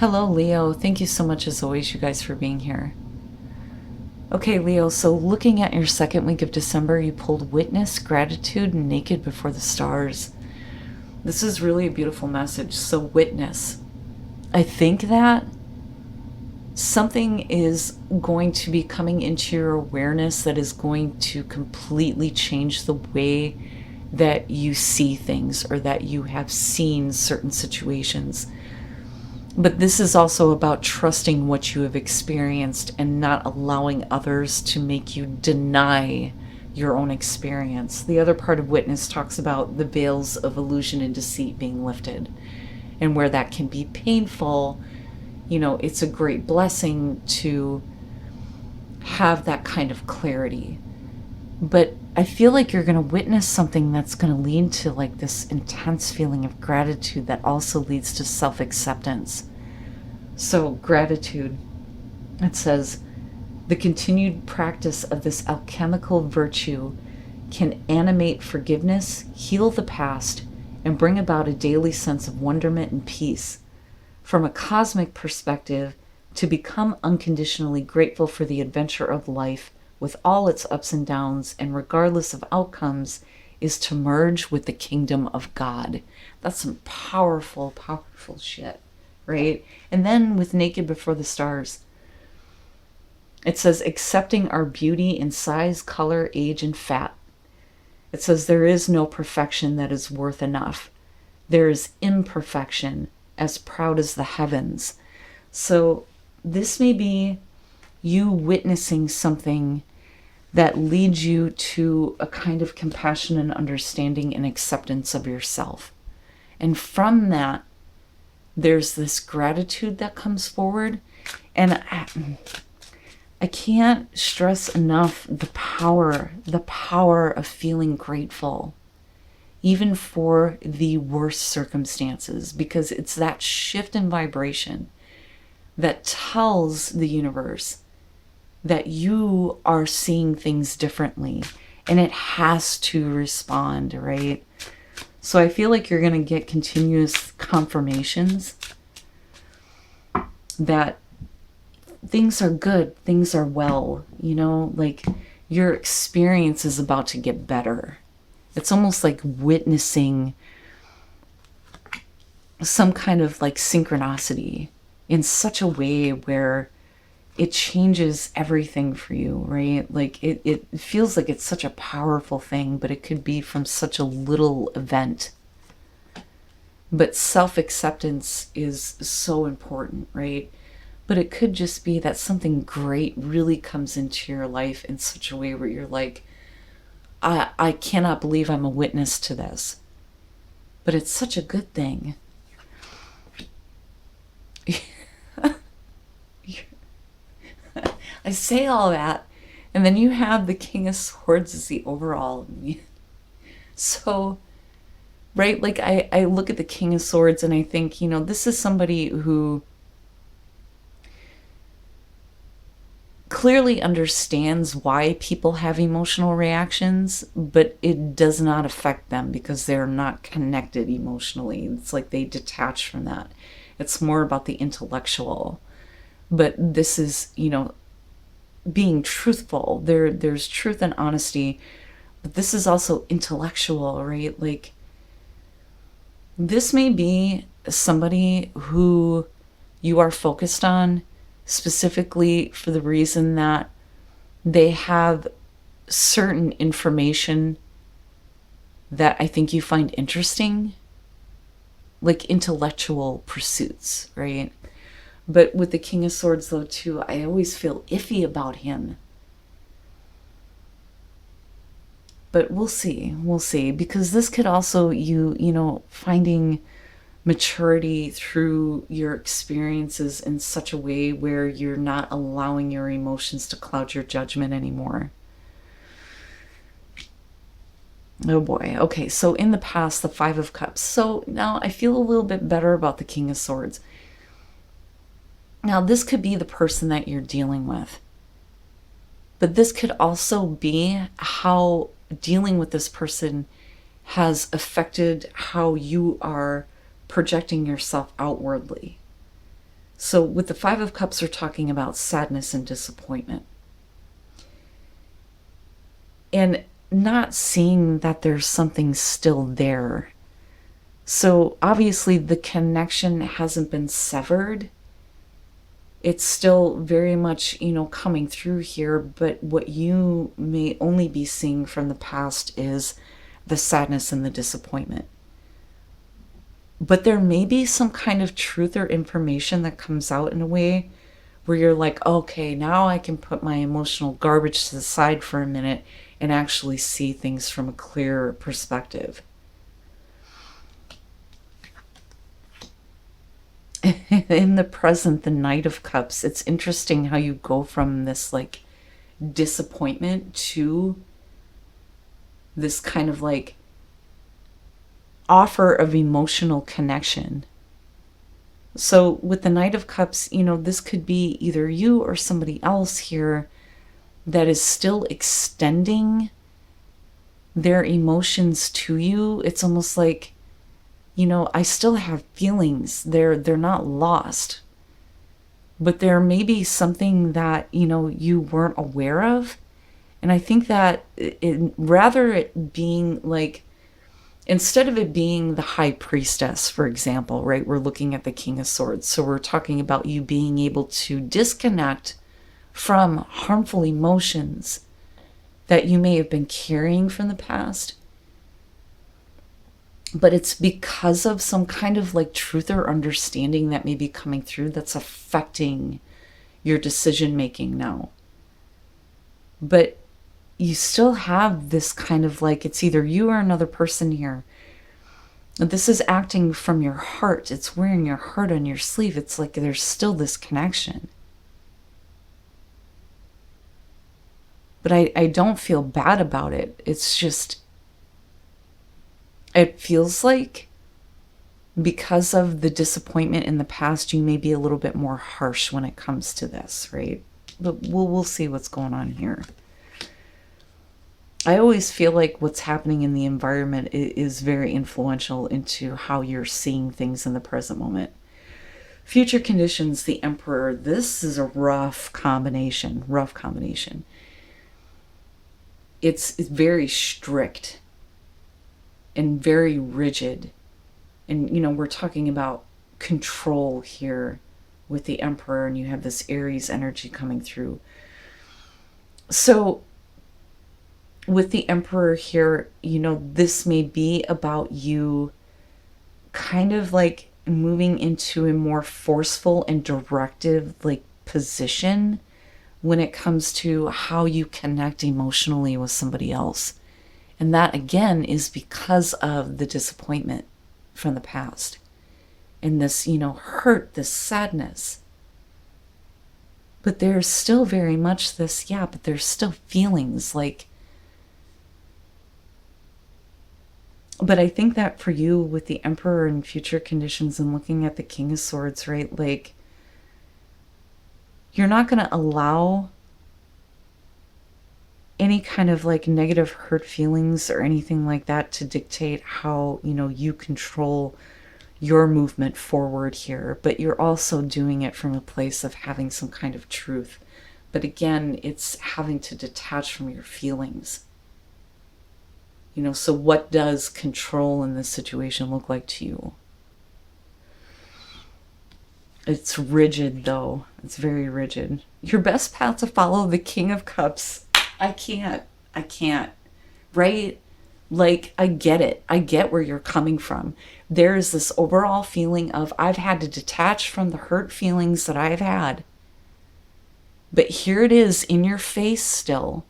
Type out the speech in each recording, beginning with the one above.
Hello, Leo. Thank you so much, as always, you guys, for being here. Okay, Leo, so looking at your second week of December, you pulled Witness, Gratitude, and Naked Before the Stars. This is really a beautiful message. So, Witness. I think that something is going to be coming into your awareness that is going to completely change the way that you see things or that you have seen certain situations. But this is also about trusting what you have experienced and not allowing others to make you deny your own experience. The other part of Witness talks about the veils of illusion and deceit being lifted, and where that can be painful. It's a great blessing to have that kind of clarity. But I feel like you're going to witness something that's going to lead to like this intense feeling of gratitude that also leads to self-acceptance. So, gratitude. It says, the continued practice of this alchemical virtue can animate forgiveness, heal the past, and bring about a daily sense of wonderment and peace. From a cosmic perspective, to become unconditionally grateful for the adventure of life with all its ups and downs and regardless of outcomes is to merge with the kingdom of God. That's some powerful, powerful shit, right? And then with Naked Before the Stars, it says, accepting our beauty in size, color, age, and fat. It says, there is no perfection that is worth enough. There is imperfection as proud as the heavens. So this may be you witnessing something that leads you to a kind of compassion and understanding and acceptance of yourself. And from that, there's this gratitude that comes forward. And I can't stress enough the power of feeling grateful, even for the worst circumstances, because it's that shift in vibration that tells the universe that you are seeing things differently, and it has to respond, right? So I feel like you're going to get continuous confirmations that things are good, things are well, like your experience is about to get better. It's almost like witnessing some kind of like synchronicity in such a way where it changes everything for you, right? Like it feels like it's such a powerful thing, but it could be from such a little event. But self-acceptance is so important, right? But it could just be that something great really comes into your life in such a way where you're like, I cannot believe I'm a witness to this. But it's such a good thing. I say all that, and then you have the King of Swords as the overall. So, right, like I look at the King of Swords and I think, this is somebody who clearly understands why people have emotional reactions, but it does not affect them because they're not connected emotionally. It's like they detach from that. It's more about the intellectual. But this is, being truthful. There's truth and honesty, but this is also intellectual, right? Like, this may be somebody who you are focused on specifically for the reason that they have certain information that I think you find interesting, like intellectual pursuits, right? But with the King of Swords, though, too, I always feel iffy about him. But we'll see, because this could also finding maturity through your experiences in such a way where you're not allowing your emotions to cloud your judgment anymore. Oh boy. Okay, so in the past, the Five of Cups. So now I feel a little bit better about the King of Swords. Now, this could be the person that you're dealing with. But this could also be how dealing with this person has affected how you are projecting yourself outwardly. So with the Five of Cups, we're talking about sadness and disappointment. And not seeing that there's something still there. So obviously the connection hasn't been severed. It's still very much, coming through here, but what you may only be seeing from the past is the sadness and the disappointment. But there may be some kind of truth or information that comes out in a way where you're like, okay, now I can put my emotional garbage to the side for a minute and actually see things from a clearer perspective. In the present, the Knight of Cups, it's interesting how you go from this like disappointment to this kind of like offer of emotional connection. So with the Knight of Cups, this could be either you or somebody else here that is still extending their emotions to you. It's almost like, I still have feelings. They're not lost. But there may be something that, you weren't aware of. And I think that rather it being like, instead of it being the High Priestess, for example, right? We're looking at the King of Swords. So we're talking about you being able to disconnect from harmful emotions that you may have been carrying from the past. But it's because of some kind of like truth or understanding that may be coming through that's affecting your decision making now. But you still have this kind of like, it's either you or another person here. This is acting from your heart. It's wearing your heart on your sleeve. It's like there's still this connection. But I don't feel bad about it. It's just, it feels like because of the disappointment in the past, you may be a little bit more harsh when it comes to this, right? But we'll see what's going on here. I always feel like what's happening in the environment is very influential into how you're seeing things in the present moment. Future conditions, the Emperor. This is a rough combination. It's very strict and very rigid. And, we're talking about control here with the Emperor, and you have this Aries energy coming through. So with the Emperor here, this may be about you kind of like moving into a more forceful and directive like position when it comes to how you connect emotionally with somebody else. And that again is because of the disappointment from the past and this, hurt, this sadness. But there's still very much this, but there's still feelings like. But I think that for you with the Emperor and future conditions and looking at the King of Swords, right? Like, you're not going to allow any kind of like negative hurt feelings or anything like that to dictate how, you control your movement forward here. But you're also doing it from a place of having some kind of truth. But again, it's having to detach from your feelings. So what does control in this situation look like to you? It's rigid, though. It's very rigid. Your best path to follow, the King of Cups. I can't. Right? Like, I get it. I get where you're coming from. There is this overall feeling of, I've had to detach from the hurt feelings that I've had. But here it is in your face still.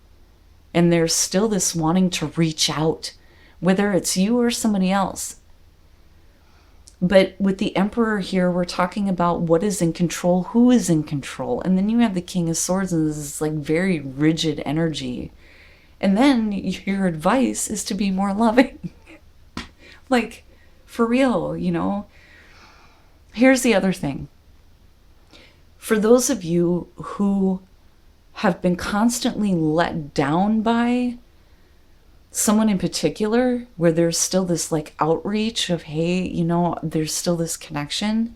And there's still this wanting to reach out, whether it's you or somebody else. But with the Emperor here, we're talking about what is in control, who is in control. And then you have the King of Swords and this like very rigid energy. And then your advice is to be more loving. Like, for real, Here's the other thing. For those of you who have been constantly let down by someone in particular, where there's still this like outreach of, hey, there's still this connection.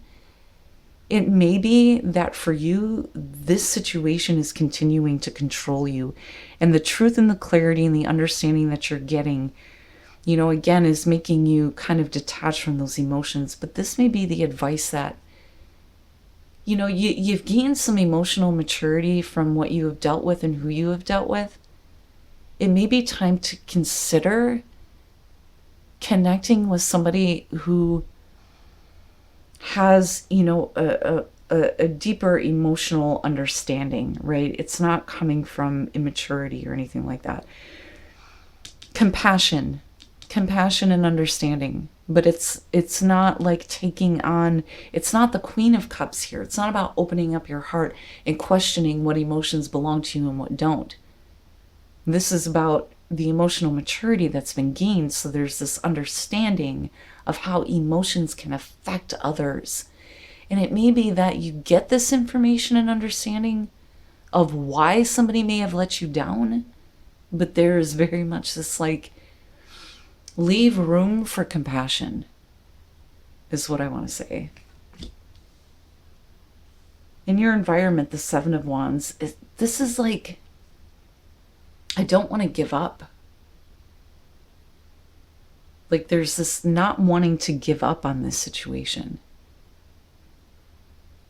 It may be that for you, this situation is continuing to control you. And the truth and the clarity and the understanding that you're getting, again, is making you kind of detach from those emotions. But this may be the advice that, you've gained some emotional maturity from what you have dealt with and who you have dealt with. It may be time to consider connecting with somebody who has, a deeper emotional understanding, right? It's not coming from immaturity or anything like that. Compassion and understanding. But it's not like taking on, it's not the Queen of Cups here. It's not about opening up your heart and questioning what emotions belong to you and what don't. This is about the emotional maturity that's been gained. So there's this understanding of how emotions can affect others. And it may be that you get this information and understanding of why somebody may have let you down, but there is very much this leave room for compassion, is what I want to say. In your environment, the Seven of Wands, this is I don't want to give up. There's this not wanting to give up on this situation.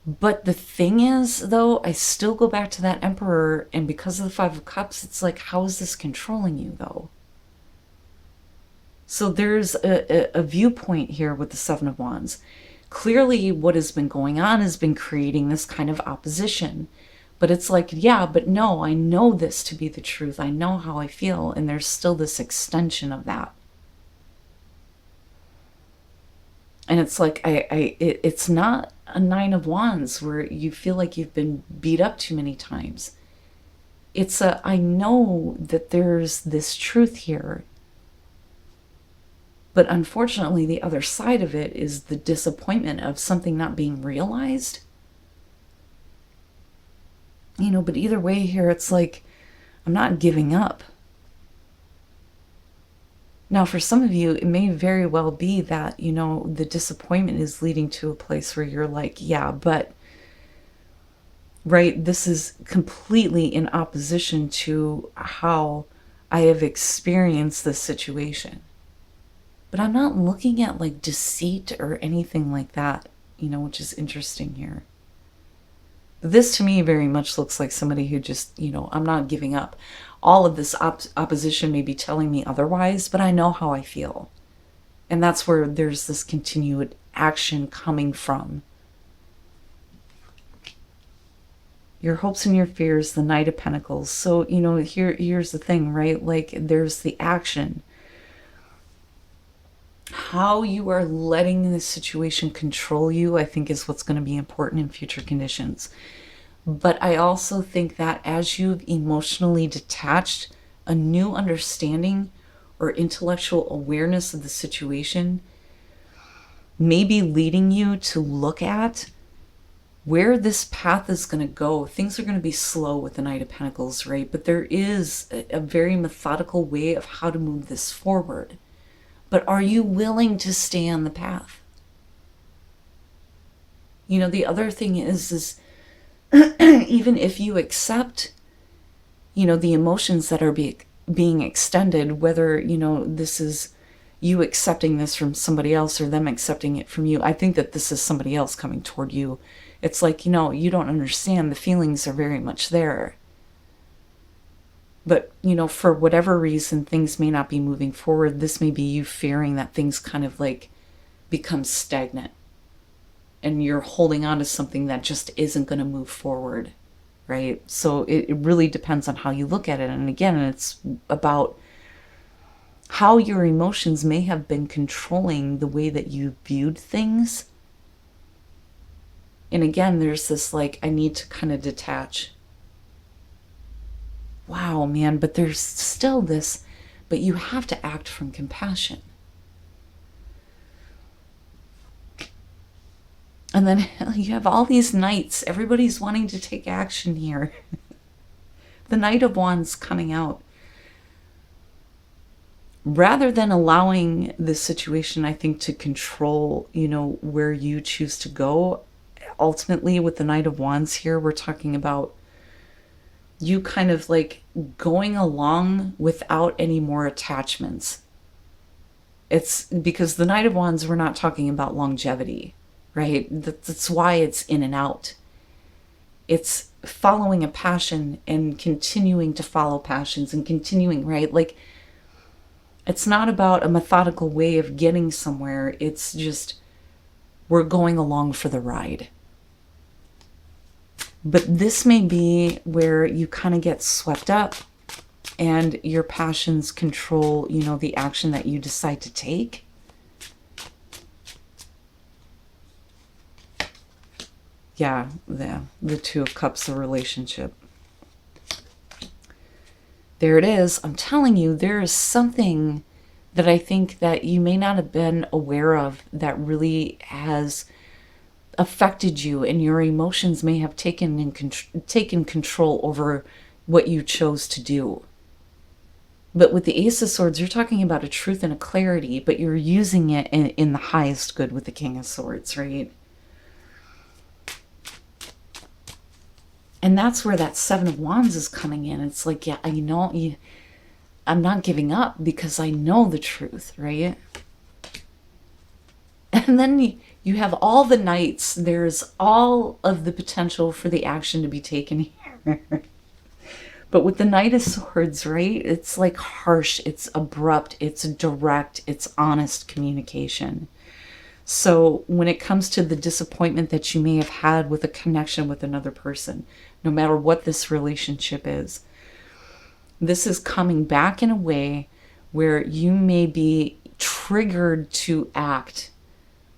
But the thing is, though, I still go back to that Emperor, and because of the Five of Cups, it's how is this controlling you, though? So there's a viewpoint here with the Seven of Wands. Clearly, what has been going on has been creating this kind of opposition. But it's yeah, but no, I know this to be the truth. I know how I feel, and there's still this extension of that. And it's it's not a Nine of Wands where you feel like you've been beat up too many times. It's I know that there's this truth here. But unfortunately, the other side of it is the disappointment of something not being realized. But either way here, it's I'm not giving up. Now, for some of you, it may very well be that, the disappointment is leading to a place where you're yeah, but, right, this is completely in opposition to how I have experienced this situation. But I'm not looking at deceit or anything like that, which is interesting here. This to me very much looks like somebody who just, I'm not giving up. All of this opposition may be telling me otherwise, but I know how I feel. And that's where there's this continued action coming from. Your hopes and your fears, the Knight of Pentacles. So, here's the thing, right? There's the action. How you are letting this situation control you, I think, is what's going to be important in future conditions. But I also think that as you've emotionally detached, a new understanding or intellectual awareness of the situation may be leading you to look at where this path is going to go. Things are going to be slow with the Knight of Pentacles, right? But there is a very methodical way of how to move this forward. But are you willing to stay on the path? The other thing is even if you accept, the emotions that are being extended, whether, this is you accepting this from somebody else or them accepting it from you, I think that this is somebody else coming toward you. It's you don't understand. The feelings are very much there. But, for whatever reason, things may not be moving forward. This may be you fearing that things kind of become stagnant. And you're holding on to something that just isn't going to move forward, right? So it really depends on how you look at it. And again, it's about how your emotions may have been controlling the way that you viewed things. And again, there's this I need to kind of detach. Wow, man, but there's still this, but you have to act from compassion. And then you have all these knights. Everybody's wanting to take action here. The Knight of Wands coming out. Rather than allowing this situation, I think, to control, where you choose to go, ultimately with the Knight of Wands here, we're talking about you kind of like going along without any more attachments. It's because the Knight of Wands, we're not talking about longevity, right? That's why it's in and out. It's following a passion and continuing to follow passions and continuing, right? Like, it's not about a methodical way of getting somewhere. It's just, we're going along for the ride. But this may be where you kind of get swept up and your passions control, you know, the action that you decide to take. Yeah, the Two of Cups, the relationship. There it is. I'm telling you, there is something that I think that you may not have been aware of that really has affected you, and your emotions may have taken control over what you chose to do. But with the Ace of Swords, you're talking about a truth and a clarity, but you're using it in the highest good with the King of Swords, right? And that's where that Seven of Wands is coming in. It's like, yeah, you know, I'm not giving up because I know the truth, right? And then you have all the Knights. There's all of the potential for the action to be taken here. But with the Knight of Swords, right, it's like harsh, it's abrupt, it's direct, it's honest communication. So when it comes to the disappointment that you may have had with a connection with another person, no matter what this relationship is, this is coming back in a way where you may be triggered to act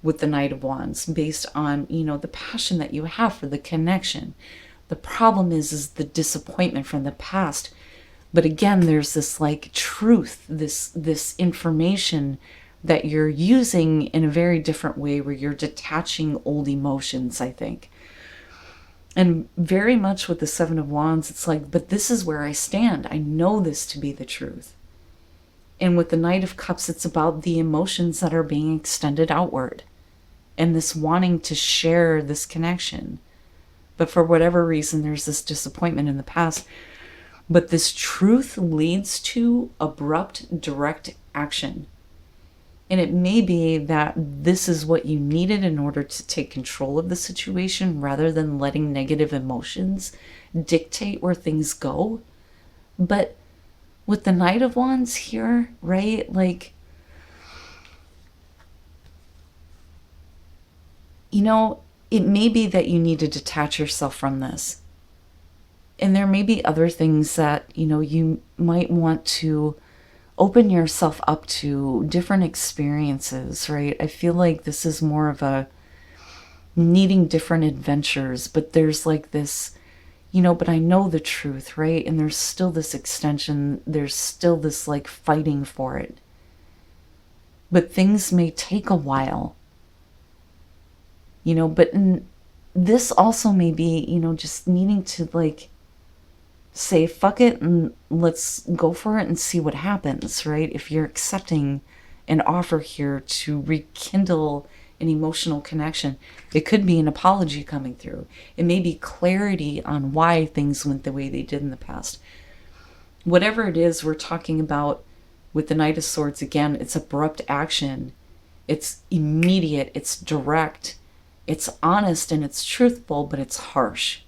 with the Knight of Wands based on, you know, the passion that you have for the connection. The problem is the disappointment from the past. But again, there's this like truth, this information that you're using in a very different way where you're detaching old emotions, I think. And very much with the Seven of Wands, it's like, but this is where I stand. I know this to be the truth. And with the Knight of Cups, it's about the emotions that are being extended outward and this wanting to share this connection. But for whatever reason, there's this disappointment in the past. But this truth leads to abrupt, direct action. And it may be that this is what you needed in order to take control of the situation rather than letting negative emotions dictate where things go. But with the Knight of Wands here, right, like, you know, it may be that you need to detach yourself from this. And there may be other things that, you know, you might want to open yourself up to, different experiences, right? I feel like this is more of a needing different adventures, but there's like this, you know, but I know the truth, right? And there's still this extension, there's still this like fighting for it. But things may take a while. You know, but this also may be, you know, just needing to like say, fuck it, and let's go for it and see what happens, right? If you're accepting an offer here to rekindle an emotional connection, it could be an apology coming through. It may be clarity on why things went the way they did in the past. Whatever it is we're talking about with the Knight of Swords, again, it's abrupt action. It's immediate, it's direct. It's honest and it's truthful, but it's harsh.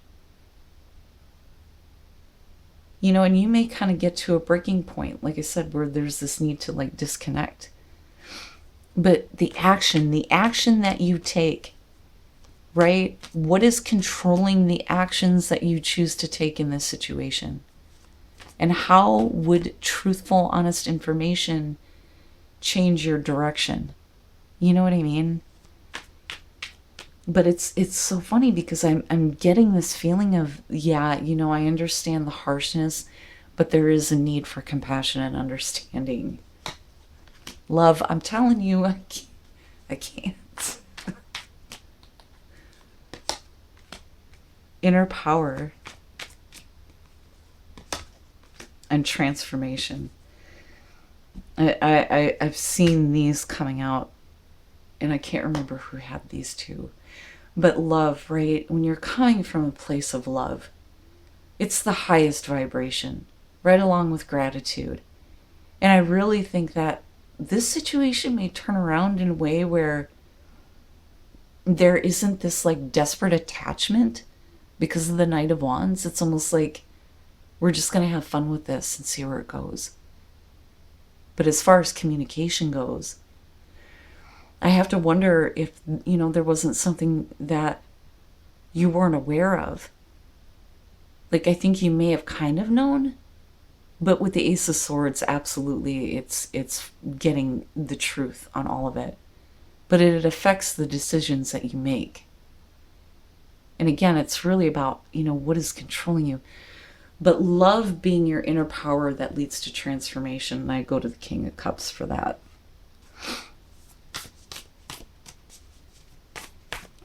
You know, and you may kind of get to a breaking point, like I said, where there's this need to like disconnect. But the action that you take, right? What is controlling the actions that you choose to take in this situation? And how would truthful, honest information change your direction? You know what I mean? But it's so funny because I'm getting this feeling of, yeah, you know, I understand the harshness, but there is a need for compassion and understanding. Love, I'm telling you, I can't. Inner power and transformation. I've seen these coming out, and I can't remember who had these two. But love, right? When you're coming from a place of love, it's the highest vibration, right along with gratitude. And I really think that this situation may turn around in a way where there isn't this like desperate attachment because of the Knight of Wands. It's almost like we're just going to have fun with this and see where it goes. But as far as communication goes, I have to wonder if, there wasn't something that you weren't aware of. Like, I think you may have kind of known, but with the Ace of Swords, absolutely, it's getting the truth on all of it. But it affects the decisions that you make. And again, it's really about, what is controlling you. But love being your inner power that leads to transformation. And I go to the King of Cups for that.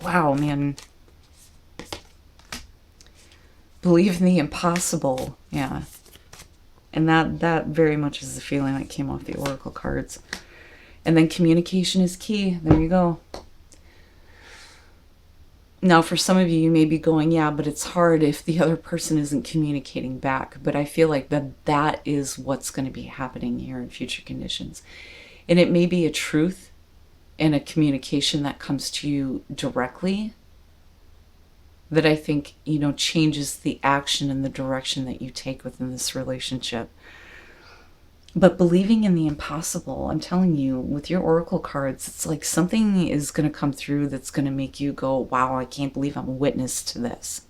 Wow, man. Believe in the impossible. Yeah. And that very much is the feeling that came off the Oracle cards. And then communication is key. There you go. Now, for some of you, you may be going, yeah, but it's hard if the other person isn't communicating back. But I feel like that is what's going to be happening here in future conditions. And it may be a truth and a communication that comes to you directly that I think, changes the action and the direction that you take within this relationship. But believing in the impossible, I'm telling you, with your Oracle cards, it's like something is going to come through that's going to make you go, wow, I can't believe I'm a witness to this.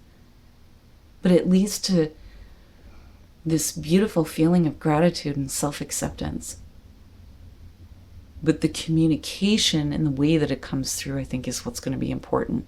But it leads to this beautiful feeling of gratitude and self-acceptance. But the communication and the way that it comes through, I think, is what's going to be important.